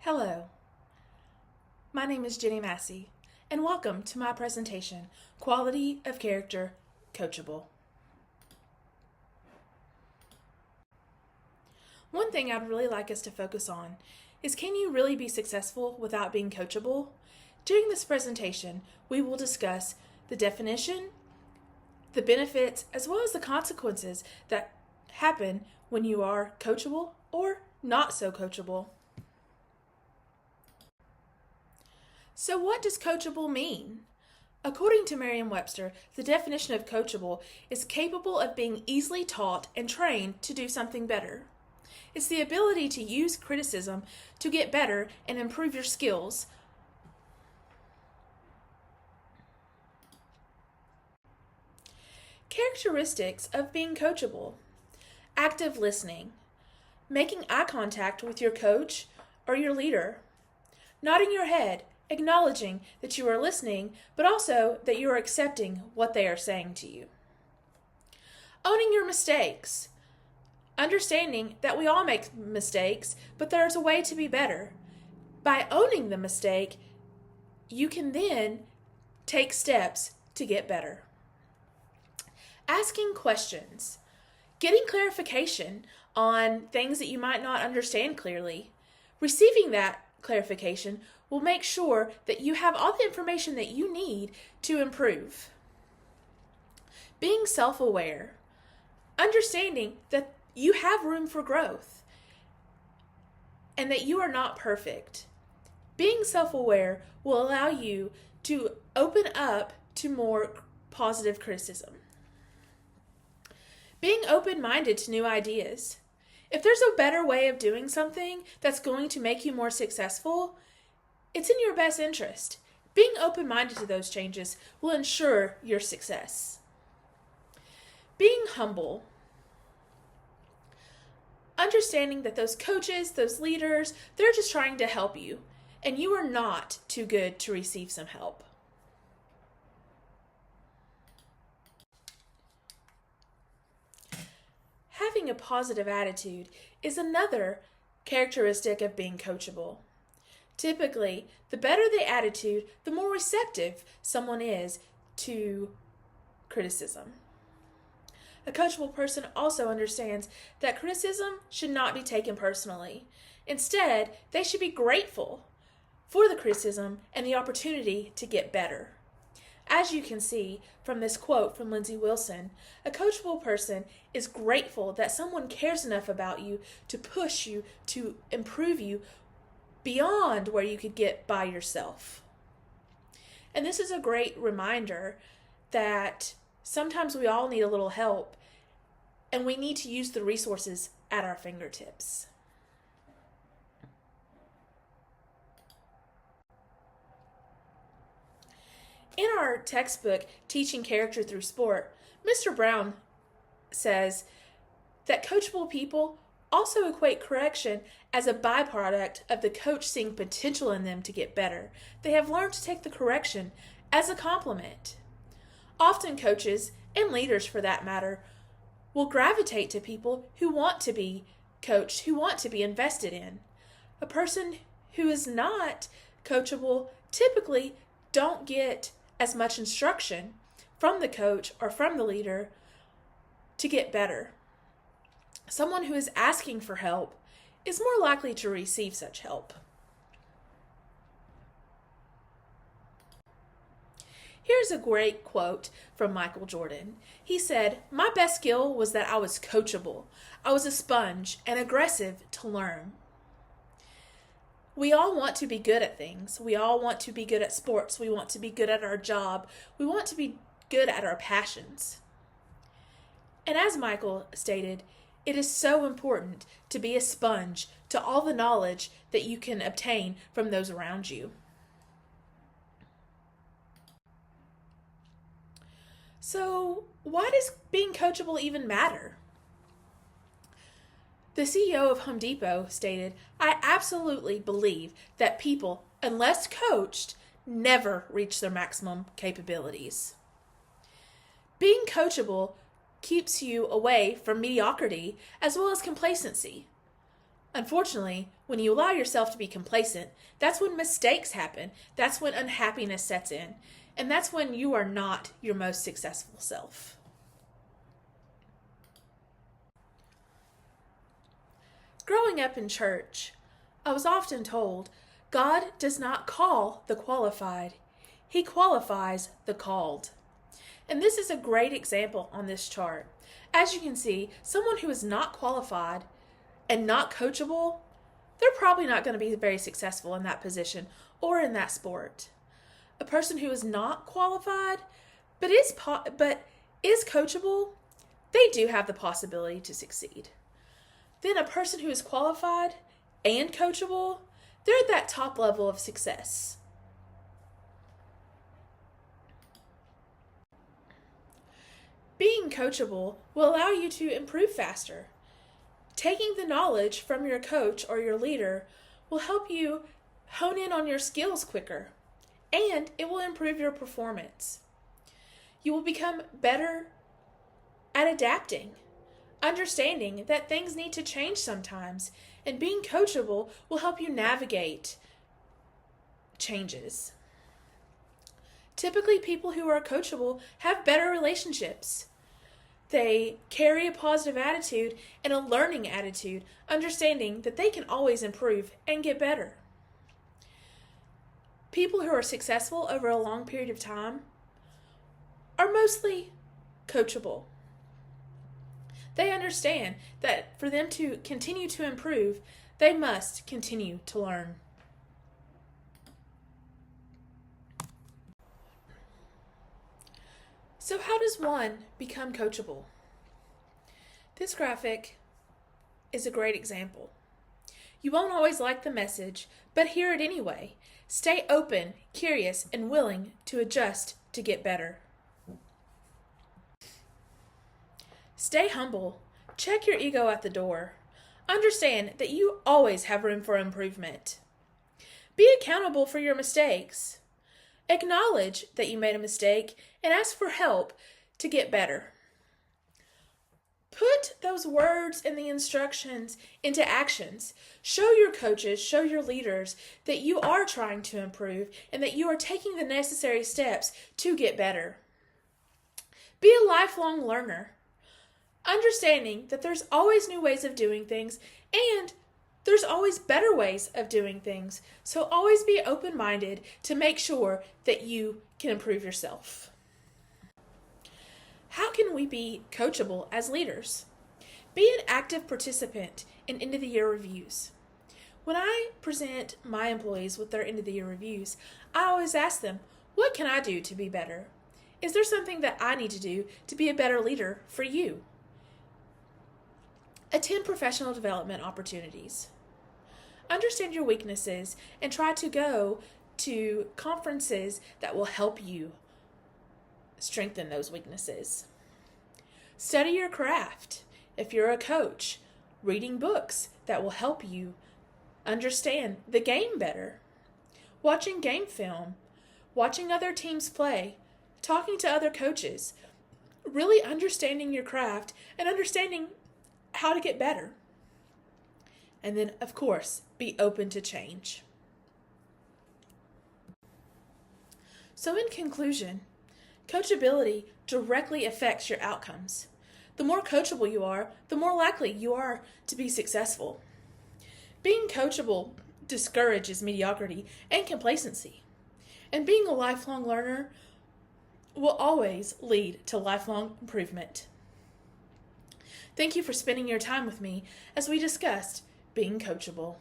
Hello, my name is Jenny Massey, and welcome to my presentation, Quality of Character Coachable. One thing I'd really like us to focus on is, can you really be successful without being coachable? During this presentation, we will discuss the definition, the benefits, as well as the consequences that happen when you are coachable or not so coachable. So what does coachable mean? According to Merriam-Webster, the definition of coachable is capable of being easily taught and trained to do something better. It's the ability to use criticism to get better and improve your skills. Characteristics of being coachable: active listening, making eye contact with your coach or your leader, nodding your head, acknowledging that you are listening, but also that you are accepting what they are saying to you. Owning your mistakes, understanding that we all make mistakes, but there's a way to be better. By owning the mistake, you can then take steps to get better. Asking questions, getting clarification on things that you might not understand clearly. Receiving that clarification will make sure that you have all the information that you need to improve. Being self-aware, understanding that you have room for growth and that you are not perfect. Being self-aware will allow you to open up to more positive criticism. Being open-minded to new ideas. If there's a better way of doing something that's going to make you more successful, it's in your best interest. Being open-minded to those changes will ensure your success. Being humble. Understanding that those coaches, those leaders, they're just trying to help you, and you are not too good to receive some help. Having a positive attitude is another characteristic of being coachable. Typically, the better the attitude, the more receptive someone is to criticism. A coachable person also understands that criticism should not be taken personally. Instead, they should be grateful for the criticism and the opportunity to get better. As you can see from this quote from Lindsay Wilson, a coachable person is grateful that someone cares enough about you to push you, to improve you beyond where you could get by yourself. And this is a great reminder that sometimes we all need a little help, and we need to use the resources at our fingertips. In our textbook, Teaching Character Through Sport, Mr. Brown says that coachable people also equate correction as a byproduct of the coach seeing potential in them to get better. They have learned to take the correction as a compliment. Often coaches, and leaders for that matter, will gravitate to people who want to be coached, who want to be invested in. A person who is not coachable typically don't get as much instruction from the coach or from the leader to get better. Someone who is asking for help is more likely to receive such help. Here's a great quote from Michael Jordan. He said, "My best skill was that I was coachable. I was a sponge and aggressive to learn." We all want to be good at things. We all want to be good at sports. We want to be good at our job. We want to be good at our passions. And as Michael stated, it is so important to be a sponge to all the knowledge that you can obtain from those around you. So, why does being coachable even matter? The CEO of Home Depot stated, "I absolutely believe that people, unless coached, never reach their maximum capabilities." Being coachable keeps you away from mediocrity as well as complacency. Unfortunately, when you allow yourself to be complacent, that's when mistakes happen. That's when unhappiness sets in. And that's when you are not your most successful self. Growing up in church, I was often told, God does not call the qualified. He qualifies the called. And this is a great example on this chart. As you can see, someone who is not qualified and not coachable, they're probably not going to be very successful in that position or in that sport. A person who is not qualified but is coachable, they do have the possibility to succeed. Then a person who is qualified and coachable, they're at that top level of success. Being coachable will allow you to improve faster. Taking the knowledge from your coach or your leader will help you hone in on your skills quicker, and it will improve your performance. You will become better at adapting, understanding that things need to change sometimes, and being coachable will help you navigate changes. Typically, people who are coachable have better relationships. They carry a positive attitude and a learning attitude, understanding that they can always improve and get better. People who are successful over a long period of time are mostly coachable. They understand that for them to continue to improve, they must continue to learn. So how does one become coachable? This graphic is a great example. You won't always like the message, but hear it anyway. Stay open, curious, and willing to adjust to get better. Stay humble. Check your ego at the door. Understand that you always have room for improvement. Be accountable for your mistakes. Acknowledge that you made a mistake and ask for help to get better. Put those words and the instructions into actions. Show your coaches, show your leaders that you are trying to improve and that you are taking the necessary steps to get better. Be a lifelong learner, understanding that there's always new ways of doing things and there's always better ways of doing things. So always be open-minded to make sure that you can improve yourself. How can we be coachable as leaders? Be an active participant in end-of-the-year reviews. When I present my employees with their end-of-the-year reviews, I always ask them, what can I do to be better? Is there something that I need to do to be a better leader for you? Attend professional development opportunities. Understand your weaknesses and try to go to conferences that will help you strengthen those weaknesses. Study your craft. If you're a coach, reading books that will help you understand the game better. Watching game film, watching other teams play, talking to other coaches, really understanding your craft and understanding how to get better. And then, of course, be open to change. So in conclusion, coachability directly affects your outcomes. The more coachable you are, the more likely you are to be successful. Being coachable discourages mediocrity and complacency. And being a lifelong learner will always lead to lifelong improvement. Thank you for spending your time with me as we discussed being coachable.